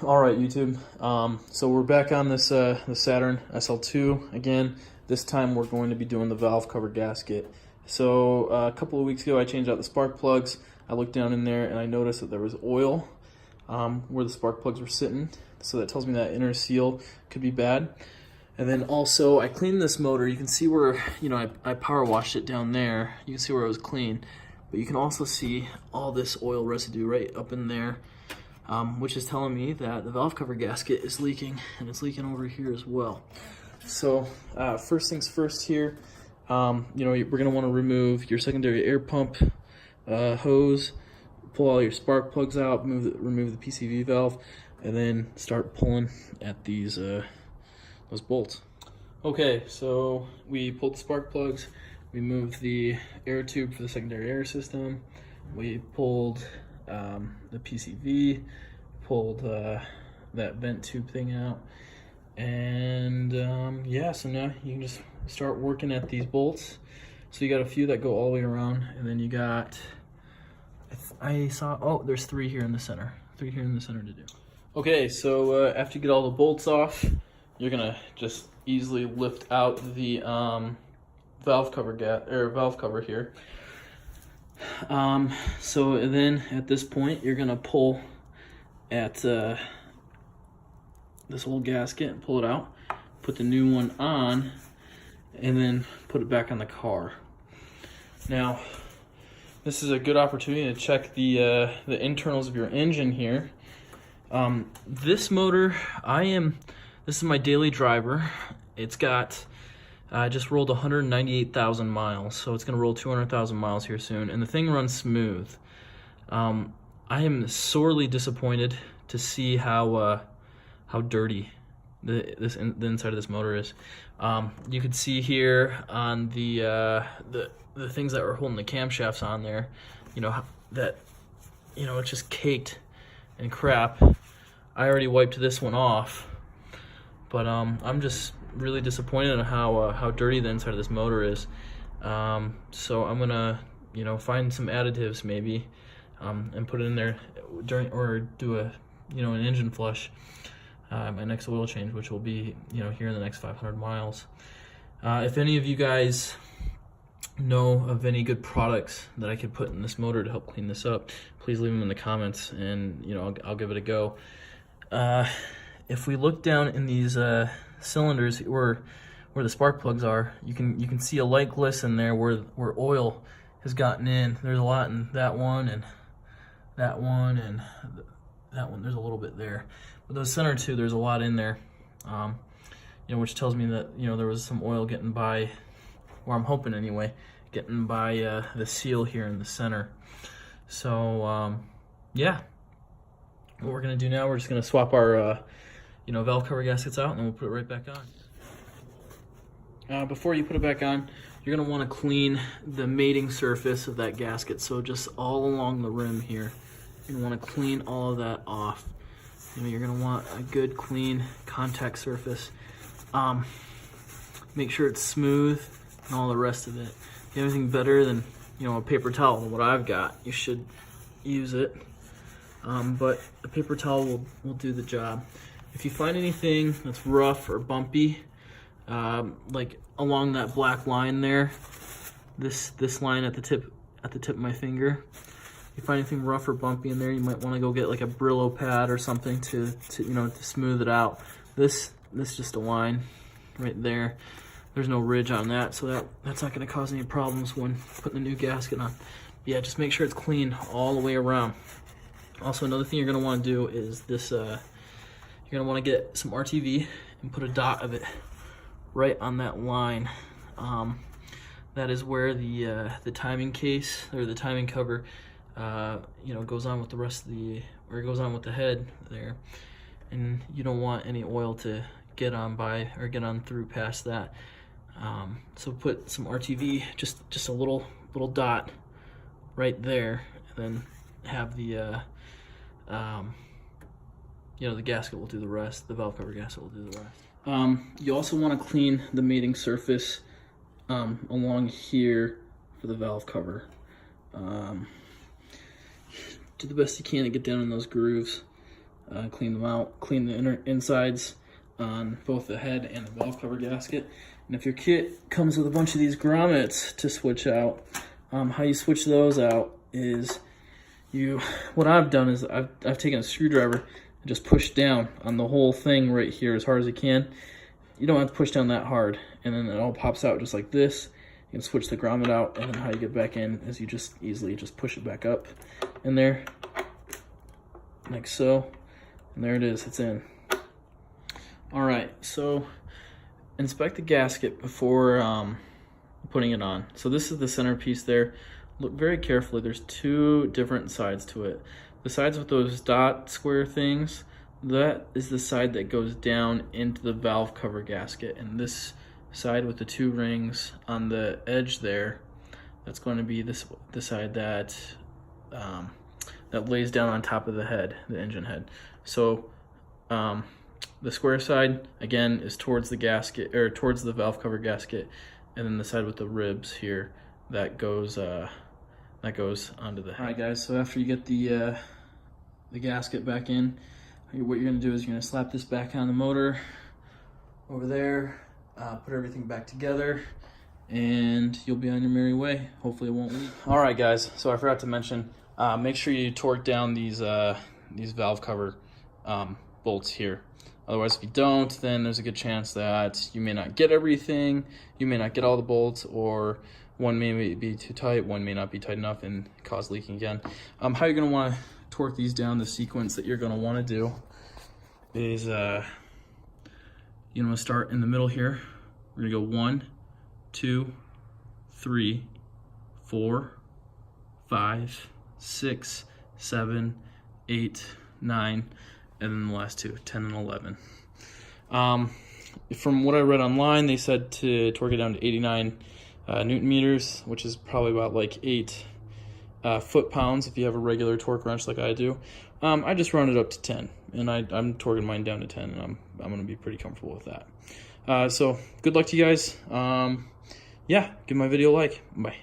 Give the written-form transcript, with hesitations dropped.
All right, YouTube. So we're back on this the Saturn SL2 again. This time we're going to be doing the valve cover gasket. So a couple of weeks ago I changed out the spark plugs. I looked down in there and I noticed that there was oil where the spark plugs were sitting. So that tells me that inner seal could be bad. And then also I cleaned this motor. You can see where, I power washed it down there. You can see where it was clean. But you can also see all this oil residue right up in there. Which is telling me that the valve cover gasket is leaking, and it's leaking over here as well. So first things first here, we're going to want to remove your secondary air pump hose, pull all your spark plugs out, remove the PCV valve, and then start pulling at these those bolts. Okay, so we pulled the spark plugs, we moved the air tube for the secondary air system, we pulled the PCV, pulled that vent tube thing out, and yeah, so now you can just start working at these bolts. So you got a few that go all the way around, and then you got, there's three here in the center. To do. Okay, so after you get all the bolts off, you're gonna just easily lift out the valve cover here. So then at this point you're gonna pull at this old gasket and pull it out, put the new one on, and then put it back on the car. This is a good opportunity to check the internals of your engine here. This motor, this is my daily driver. It's got, I just rolled 198,000 miles, so it's going to roll 200,000 miles here soon, and the thing runs smooth. I am sorely disappointed to see how dirty the inside of this motor is. You can see here on the things that were holding the camshafts on there, it's just caked in crap. I already wiped this one off, but I'm just really disappointed in how dirty the inside of this motor is. So I'm gonna find some additives maybe and put it in there or do an engine flush, my next oil change, which will be here in the next 500 miles. If any of you guys know of any good products that I could put in this motor to help clean this up, please leave them in the comments, and I'll give it a go. If we look down in these cylinders where the spark plugs are, you can see a light glisten there where oil has gotten in. There's a lot in that one and that one and that one. There's a little bit there, but those center two, there's a lot in there, which tells me that there was some oil getting by, or I'm hoping anyway, getting by the seal here in the center. So yeah, what we're gonna do now, we're just gonna swap our valve cover gaskets out, and then we'll put it right back on. Before you put it back on, you're gonna want to clean the mating surface of that gasket. So just all along the rim here, you're gonna want to clean all of that off. You're gonna want a good clean contact surface. Make sure it's smooth and all the rest of it. If you have anything better than a paper towel than what I've got, you should use it. But a paper towel will do the job. If you find anything that's rough or bumpy, like along that black line there, this line at the tip of my finger, if you find anything rough or bumpy in there, you might want to go get like a Brillo pad or something to smooth it out. This just a line right there. There's no ridge on that, so that's not going to cause any problems when putting the new gasket on. Yeah, just make sure it's clean all the way around. Also, another thing you're going to want to do is this. You're going to want to get some RTV and put a dot of it right on that line. That is where the timing case, or the timing cover, goes on with the rest of it goes on with the head there, and you don't want any oil to get on by or get on through past that. So put some RTV, just a little dot right there, and then have the the gasket will do the rest. The valve cover gasket will do the rest. You also want to clean the mating surface along here for the valve cover. Do the best you can to get down in those grooves. clean them out, clean the insides on both the head and the valve cover gasket. And if your kit comes with a bunch of these grommets to switch out, how you switch those out is what I've done is I've taken a screwdriver and just pushed down on the whole thing right here as hard as you can. You don't have to push down that hard, and then it all pops out just like this. You can switch the grommet out, and then how you get back in is you just easily just push it back up in there, like so, and there it is, it's in. All right, so inspect the gasket before putting it on. So this is the centerpiece there. Look very carefully, there's two different sides to it. The sides with those dot square things, that is the side that goes down into the valve cover gasket, and this side with the two rings on the edge there, that's going to be the side that that lays down on top of the head, the engine head. So the square side again is towards the gasket, or towards the valve cover gasket, and then the side with the ribs here that goes onto the head. All right, guys. So after you get the gasket back in, what you're going to do is you're going to slap this back on the motor over there. Put everything back together, and you'll be on your merry way. Hopefully it won't leak. All right, guys, so I forgot to mention, make sure you torque down these valve cover bolts here. Otherwise, if you don't, then there's a good chance that you may not get everything, you may not get all the bolts, or one may be too tight, one may not be tight enough and cause leaking again. How you're going to want to torque these down, the sequence that you're going to want to do is you want to start in the middle here. We're gonna go 1, 2, 3, 4, 5, 6, 7, 8, 9, and then the last two, 10 and 11. From what I read online, they said to torque it down to 89 Newton meters, which is probably about like 8 foot-pounds if you have a regular torque wrench like I do. I just rounded up to 10, and I'm torquing mine down to 10, and I'm going to be pretty comfortable with that. So good luck to you guys. Yeah, give my video a like. Bye.